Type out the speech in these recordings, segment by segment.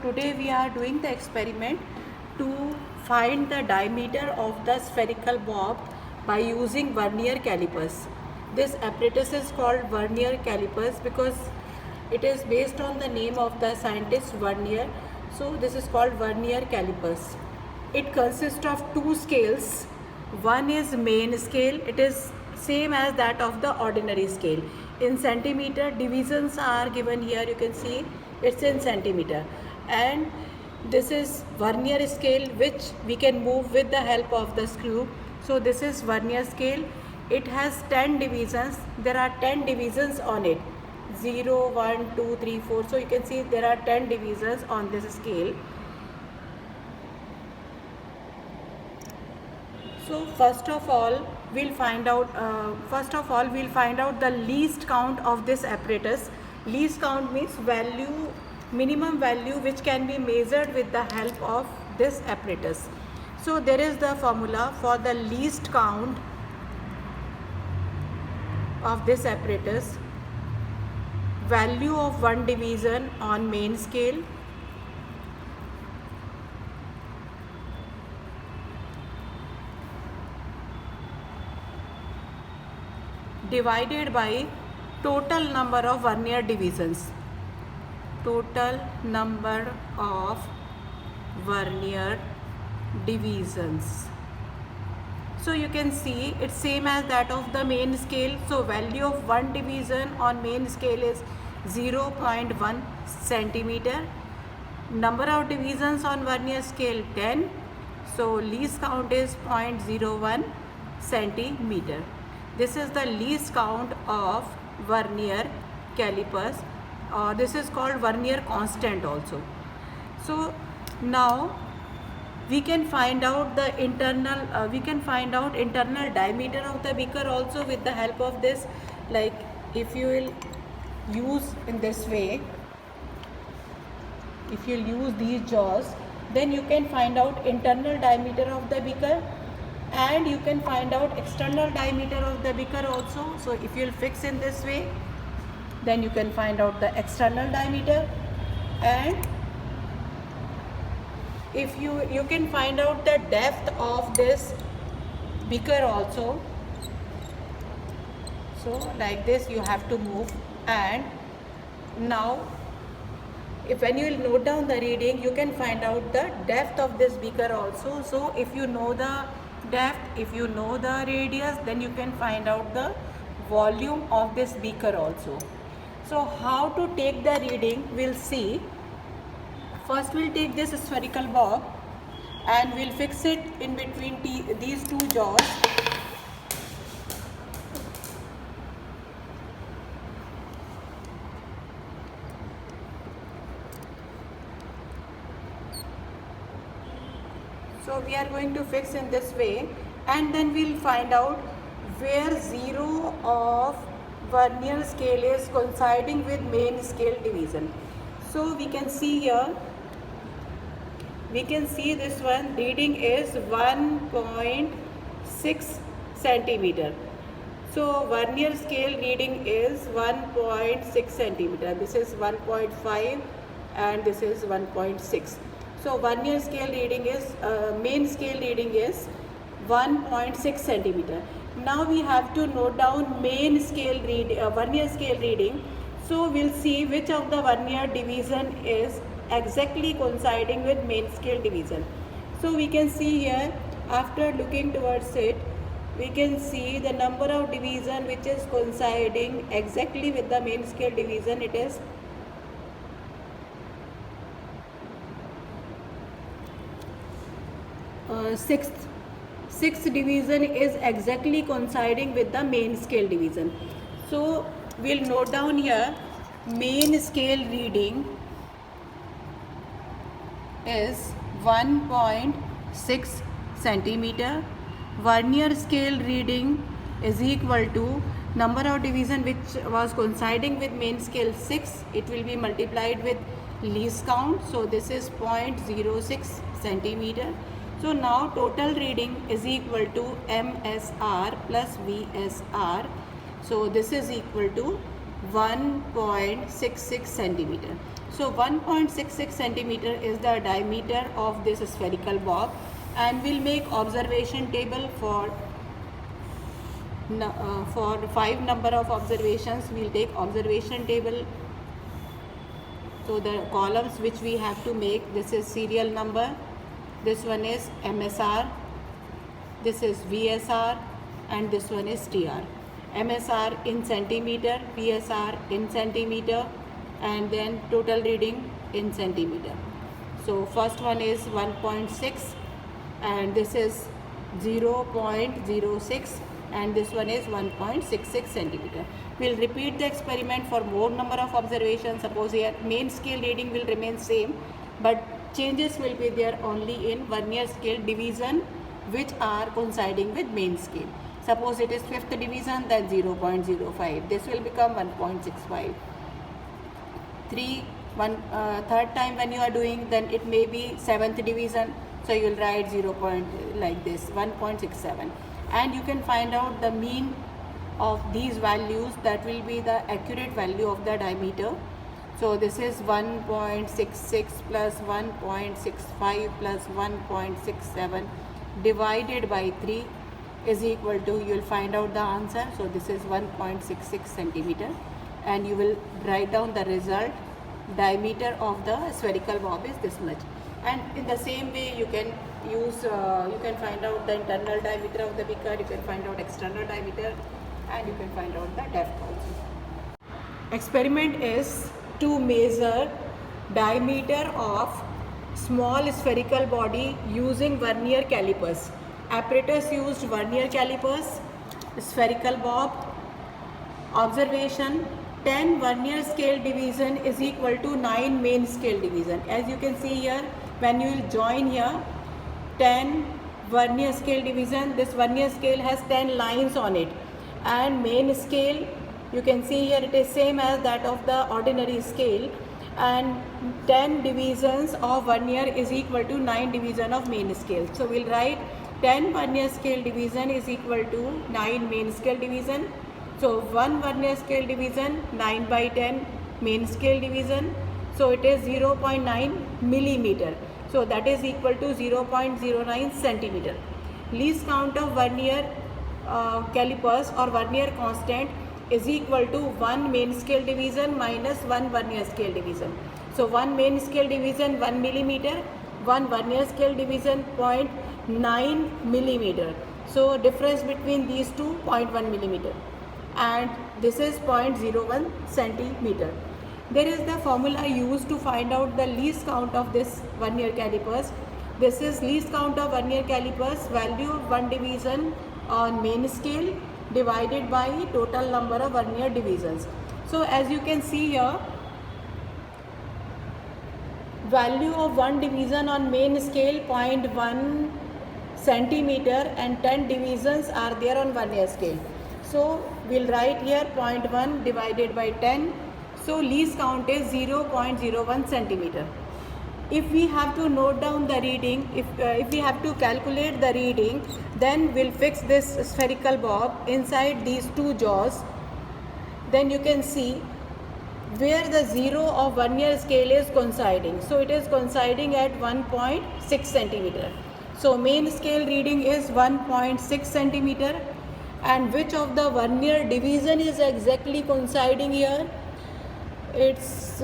today we are doing the experiment to find the diameter of the spherical bob by using vernier calipers. This apparatus is called vernier calipers because it is based on the name of the scientist Vernier. So this is called vernier calipers. It consists of two scales. One is main scale. It is same as that of the ordinary scale. In centimeter, divisions are given here. You can see it's in centimeter. And this is vernier scale, which we can move with the help of the screw. So this is vernier scale. It has 10 divisions. There are 10 divisions on it. 0, 1, 2, 3, 4. So you can see there are 10 divisions on this scale. So first of all we'll find out the least count of this apparatus. Least count means minimum value which can be measured with the help of this apparatus. So there is the formula for the least count of this apparatus. Value of one division on main scale divided by total number of vernier divisions. Total number of vernier divisions. So you can see it's same as that of the main scale. So value of one division on main scale is 0.1 centimeter. Number of divisions on vernier scale 10. So least count is 0.01 centimeter. This is the least count of vernier calipers. This is called vernier constant also. So now we can find out the internal diameter of the beaker also with the help of this. Like if you will use in this way, if you use these jaws, then you can find out internal diameter of the beaker, and you can find out external diameter of the beaker also. So if you will fix in this way, then you can find out the external diameter, and if you can find out the depth of this beaker also. So like this you have to move, and now when you will note down the reading, you can find out the depth of this beaker also. So if you know the depth, if you know the radius, then you can find out the volume of this beaker also. So how to take the reading, we'll see. First we'll take this spherical bob and we'll fix it in between these two jaws. So we are going to fix in this way, and then we'll find out where 0 of vernier scale is coinciding with main scale division. So we can see here, we can see this one reading is 1.6 centimeter. So vernier scale reading is 1.6 centimeter. This is 1.5 and this is 1.6. So vernier scale reading is main scale reading is 1.6 centimeter. Now we have to note down main scale vernier scale reading. So we'll see which of the vernier division is exactly coinciding with main scale division. So we can see here, after looking towards it, we can see the number of division which is coinciding exactly with the main scale division. It is sixth division is exactly coinciding with the main scale division. So we'll note down here main scale reading is 1.6 centimeter. Vernier scale reading is equal to number of division which was coinciding with main scale 6. It will be multiplied with least count. So this is 0.06 centimeter. So now total reading is equal to MSR plus VSR. So this is equal to 1.66 centimeter. So 1.66 centimeter is the diameter of this spherical bob, and we'll make observation table for 5 number of observations. We'll take observation table. So the columns which we have to make, this is serial number, this one is MSR, this is VSR, and this one is TR. MSR in centimeter, VSR in centimeter, and then total reading in centimeter. So first one is 1.6, and this is 0.06, and this one is 1.66 centimeter. We'll repeat the experiment for more number of observations. Suppose here main scale reading will remain same, but changes will be there only in vernier scale division which are coinciding with main scale. Suppose it is 5th division, then 0.05. This will become 1.65. Third time when you are doing, then it may be 7th division. So you will write 0. Like this, 1.67. And you can find out the mean of these values. That will be the accurate value of the diameter. So this is 1.66 plus 1.65 plus 1.67 divided by 3 is equal to, you will find out the answer. So this is 1.66 centimeter, and you will write down the result. Diameter of the spherical bob is this much. And in the same way, you can use, you can find out the internal diameter of the beaker, you can find out external diameter, and you can find out the depth also. Experiment is to measure diameter of small spherical body using vernier calipers. Apparatus used vernier calipers, spherical bob. Observation: 10 vernier scale division is equal to 9 main scale division. As you can see here, when you will join here 10 vernier scale division, this vernier scale has 10 lines on it, and main scale, you can see here it is same as that of the ordinary scale, and 10 divisions of vernier is equal to 9 division of main scale. So we'll write 10 vernier scale division is equal to 9 main scale division. So 1 vernier scale division, 9 by 10 main scale division. So it is 0.9 millimeter. So that is equal to 0.09 centimeter. Least count of vernier calipers or vernier constant is equal to 1 main scale division minus 1 vernier scale division. So 1 main scale division 1 millimeter, 1 vernier scale division 0.9 millimeter. So difference between these two 0.1 millimeter, and this is 0.01 centimeter. There is the formula used to find out the least count of this vernier calipers. This is least count of vernier calipers, value of 1 division on main scale divided by total number of vernier divisions. So as you can see here, value of 1 division on main scale 0.1 centimeter, and 10 divisions are there on vernier scale. So we'll write here 0.1 divided by 10. So least count is 0.01 centimeter. If we have to note down the reading, if we have to calculate the reading, then we'll fix this spherical bob inside these two jaws. Then you can see where the 0 of vernier scale is coinciding. So it is coinciding at 1.6 centimeter. So main scale reading is 1.6 centimeter. And which of the vernier division is exactly coinciding here? It's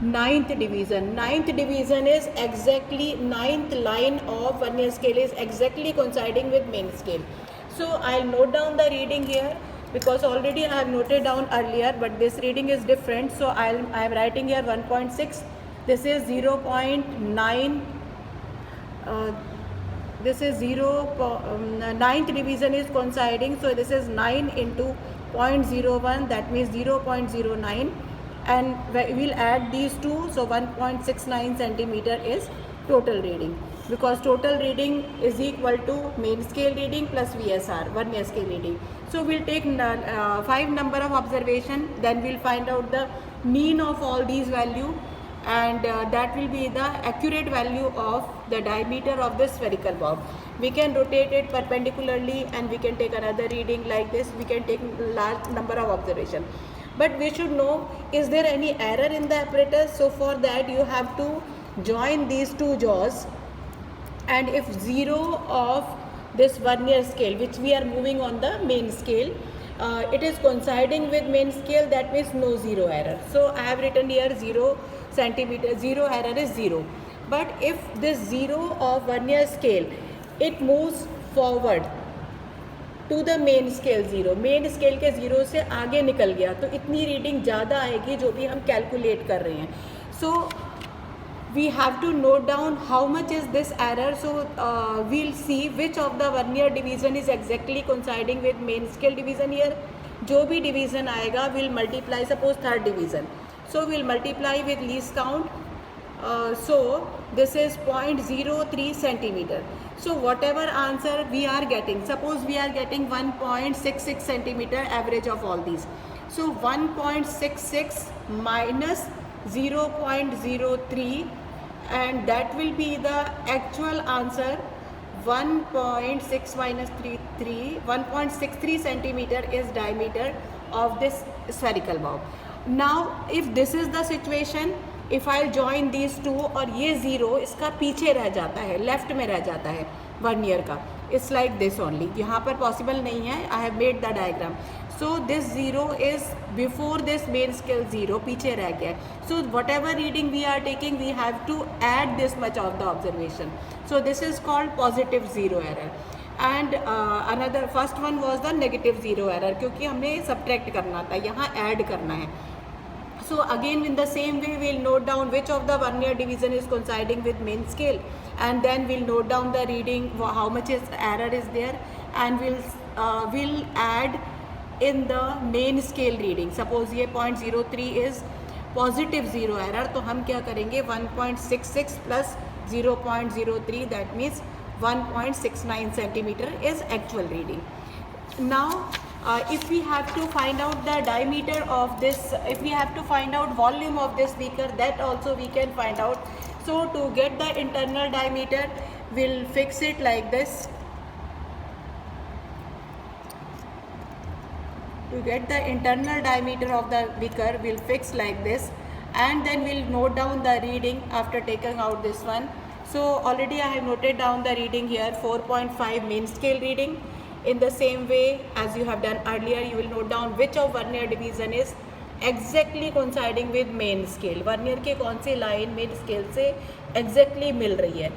ninth division. Ninth division is exactly, ninth line of vernier scale is exactly coinciding with main scale. So I'll note down the reading here, because already I have noted down earlier, but this reading is different. So I am writing here 1.6. This is 0.9. This is 9th division is coinciding. So this is 9 into 0.01. That means 0.09. And we'll add these two. So 1.69 centimeter is total reading, because total reading is equal to main scale reading plus VSR, vernier scale reading. So we'll take 5 number of observation, then we'll find out the mean of all these value, and that will be the accurate value of the diameter of the spherical bob. We can rotate it perpendicularly and we can take another reading like this. We can take large number of observation, but we should know, is there any error in the apparatus? So for that you have to join these two jaws, and if zero of this vernier scale, which we are moving on the main scale, it is coinciding with main scale, that means no zero error. So I have written here 0 centimeter, zero error is 0. But if this 0 of vernier scale, it moves forward to the main scale 0, main scale के 0 से आगे निकल गया तो इतनी reading ज़्यादा आएगी जो भी हम कैलकुलेट कर रहे हैं. सो we have to note down how much is this error. So we'll see which of the vernier division is exactly coinciding with main scale division here. जो भी division आएगा we'll multiply, suppose third division, so we'll multiply with least count. So this is 0.03 centimeter. So whatever answer we are getting, suppose we are getting 1.66 centimeter average of all these. So 1.66 minus 0.03, and that will be the actual answer. 1.6 minus 33, 1.63 centimeter is diameter of this spherical bob. Now if this is the situation, if I join these two और ये 0 इसका पीछे रह जाता है, left में रह जाता है वर्नियर का, इट्स लाइक दिस ओनली. यहाँ पर पॉसिबल नहीं है, I have made the diagram. So this 0 is before this main scale 0, पीछे रह गया. So whatever reading we are taking we have to add this much of the observation. So this is called positive zero error. And another first one was the negative zero error, क्योंकि हमने subtract करना था, यहाँ add करना है. So again in the same way we'll note down which of the vernier division is coinciding with main scale, and then we'll note down the reading, how much is error is there, and we'll add in the main scale reading. Suppose ये 0.03 is positive zero error, तो हम क्या करेंगे 1.66 plus 0.03, that means 1.69 centimeter is actual reading. Now if we have to find out the diameter of this, if we have to find out volume of this beaker, that also we can find out. So to get the internal diameter, we'll fix it like this. To get the internal diameter of the beaker, we'll fix like this, and then we'll note down the reading after taking out this one. So already I have noted down the reading here, 4.5 main scale reading. In the same way as you have done earlier, you will note down which of vernier division is exactly coinciding with main scale. Vernier के कौन सी line main scale से exactly मिल रही है.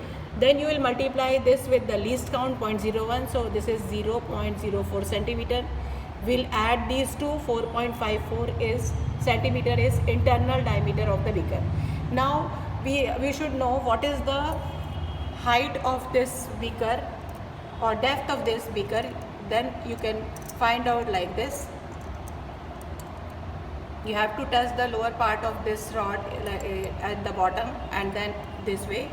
Then you will multiply this with the least count 0.01. So this is 0.04 centimeter. We'll add these two. 4.54 is centimeter is internal diameter of the beaker. Now we should know what is the height of this beaker or depth of this beaker. Then you can find out like this. You have to touch the lower part of this rod at the bottom, and then this way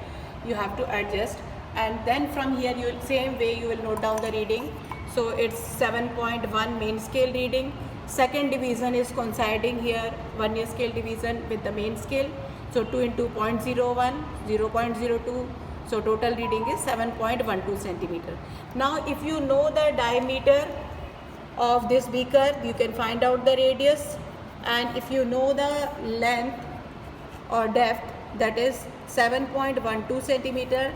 you have to adjust, and then from here you will, same way you will note down the reading. So it's 7.1 main scale reading. Second division is coinciding here, vernier scale division with the main scale. So 2 into 0.01, 0.02. So total reading is 7.12 centimeter. Now if you know the diameter of this beaker, you can find out the radius, and if you know the length or depth, that is 7.12 centimeter.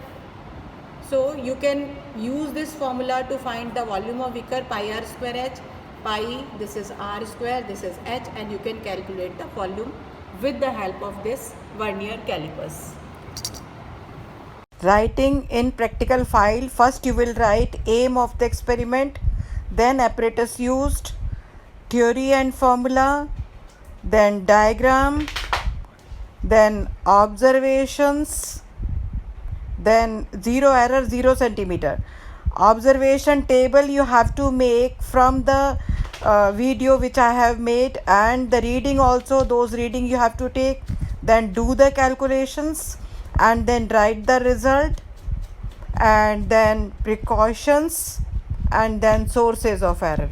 So you can use this formula to find the volume of beaker, pi r square h. Pi, this is r square, this is h, and you can calculate the volume with the help of this vernier calipers. Writing in practical file, first you will write aim of the experiment, then apparatus used, theory and formula, then diagram, then observations, then zero error 0 centimeter. Observation table you have to make from the video which I have made, and the reading also, those reading you have to take, then do the calculations, and then write the result, and then precautions, and then sources of error.